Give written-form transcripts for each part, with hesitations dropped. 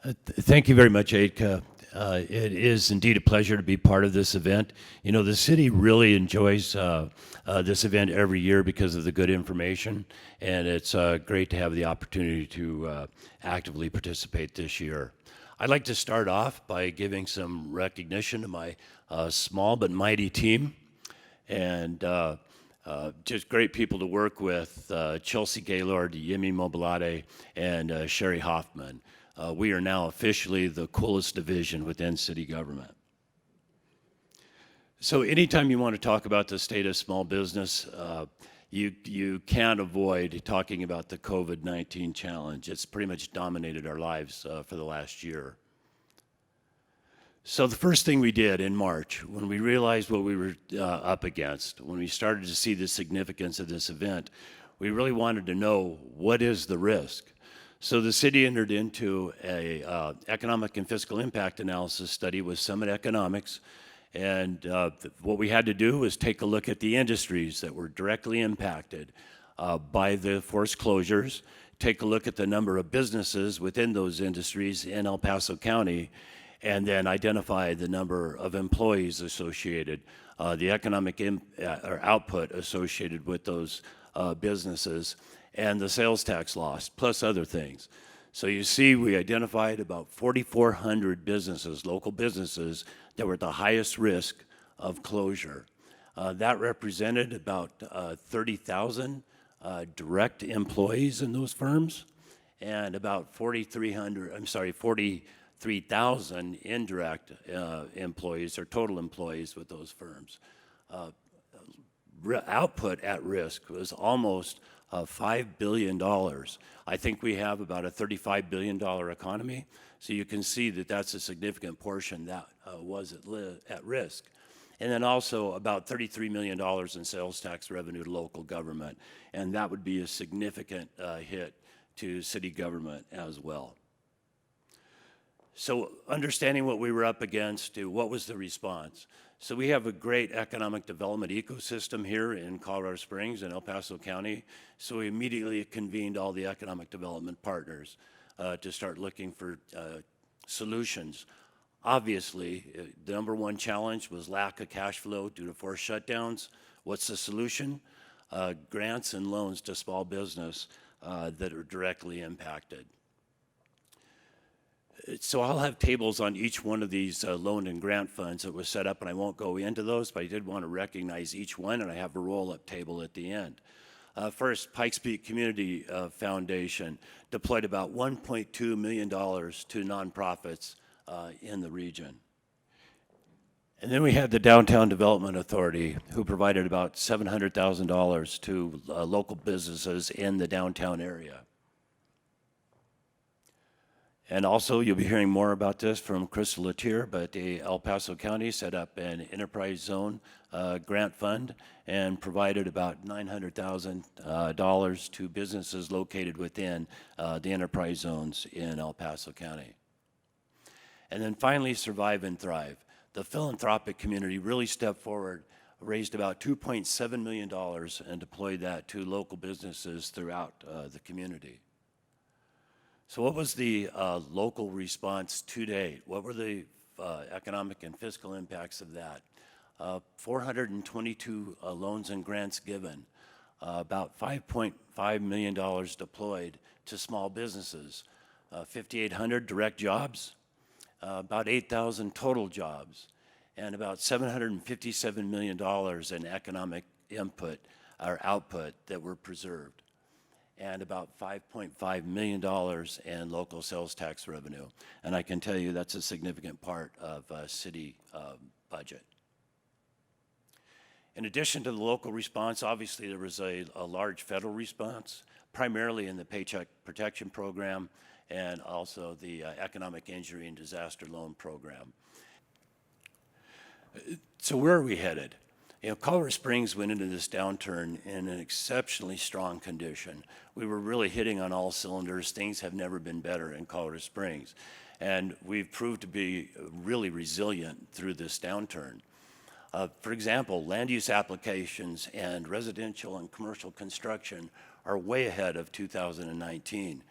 Thank you very much, Aidka. It is indeed a pleasure to be part of this event. You know, the city really enjoys this event every year because of the good information, and it's great to have the opportunity to actively participate this year. I'd like to start off by giving some recognition to my small but mighty team, and just great people to work with, Chelsea Gaylord, Yemi Mobilade, and Sherry Hoffman. We are now officially the coolest division within city government. So anytime you want to talk about the state of small business, you can't avoid talking about the COVID-19 challenge. It's pretty much dominated our lives for the last year. So the first thing we did in March, when we realized what we were up against, when we started to see the significance of this event, we really wanted to know, what is the risk? So the city entered into a economic and fiscal impact analysis study with Summit Economics, and what we had to do was take a look at the industries that were directly impacted by the forced closures, take a look at the number of businesses within those industries in El Paso County, and then identify the number of employees associated, the economic or output associated with those businesses, and the sales tax loss, plus other things. So you see, we identified about 4,400 businesses, local businesses, that were at the highest risk of closure. That represented about 30,000 direct employees in those firms, and about 43,000 indirect employees or total employees with those firms. Output at risk was almost $5 billion. I think we have about a $35 billion economy, so you can see that that's a significant portion that was at risk. And then also about $33 million in sales tax revenue to local government, and that would be a significant hit to city government as well. So understanding what we were up against, what was the response? So we have a great economic development ecosystem here in Colorado Springs and El Paso County. So we immediately convened all the economic development partners to start looking for solutions. Obviously, the number one challenge was lack of cash flow due to forced shutdowns. What's the solution? Grants and loans to small business that are directly impacted. So I'll have tables on each one of these loan and grant funds that was set up, and I won't go into those, but I did want to recognize each one, and I have a roll-up table at the end. First, Pikes Peak Community Foundation deployed about $1.2 million to nonprofits in the region. And then we had the Downtown Development Authority, who provided about $700,000 to local businesses in the downtown area. And also, you'll be hearing more about this from Crystal Latier, but the El Paso County set up an enterprise zone grant fund and provided about $900,000 to businesses located within the enterprise zones in El Paso County. And then finally, Survive and Thrive. The philanthropic community really stepped forward, raised about $2.7 million and deployed that to local businesses throughout the community. So what was the local response to date? What were the economic and fiscal impacts of that? 422 loans and grants given, about $5.5 million deployed to small businesses, 5,800 direct jobs, about 8,000 total jobs, and about $757 million in economic input or output that were preserved, and about $5.5 million in local sales tax revenue. And I can tell you that's a significant part of city budget. In addition to the local response, obviously there was a large federal response, primarily in the Paycheck Protection Program and also the Economic Injury and Disaster Loan Program. So where are we headed? You know, Colorado Springs went into this downturn in an exceptionally strong condition. We were really hitting on all cylinders. Things have never been better in Colorado Springs. And we've proved to be really resilient through this downturn. For example, land use applications and residential and commercial construction are way ahead of 2019.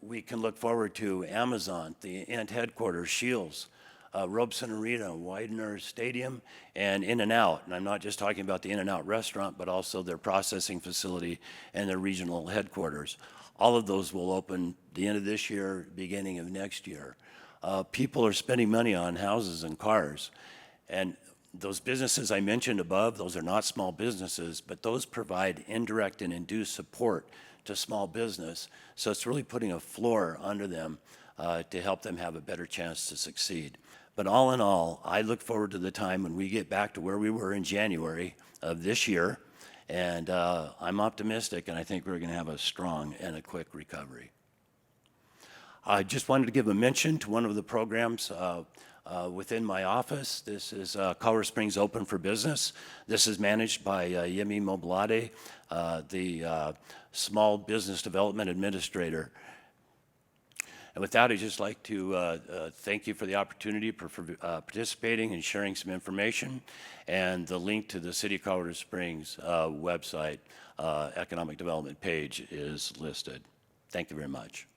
We can look forward to Amazon, the Ant headquarters, Shields, Robeson Arena, Widener Stadium, and In-N-Out. And I'm not just talking about the In-N-Out restaurant, but also their processing facility and their regional headquarters. All of those will open the end of this year, beginning of next year. People are spending money on houses and cars. And those businesses I mentioned above, those are not small businesses, but those provide indirect and induced support to small business. So it's really putting a floor under them to help them have a better chance to succeed. But all in all, I look forward to the time when we get back to where we were in January of this year. And I'm optimistic, and I think we're going to have a strong and a quick recovery. I just wanted to give a mention to one of the programs within my office. This is Colorado Springs Open for Business. This is managed by Yemi Moblade, the Small Business Development Administrator. And with that, I'd just like to thank you for the opportunity for participating and sharing some information. And the link to the City of Colorado Springs website economic development page is listed. Thank you very much.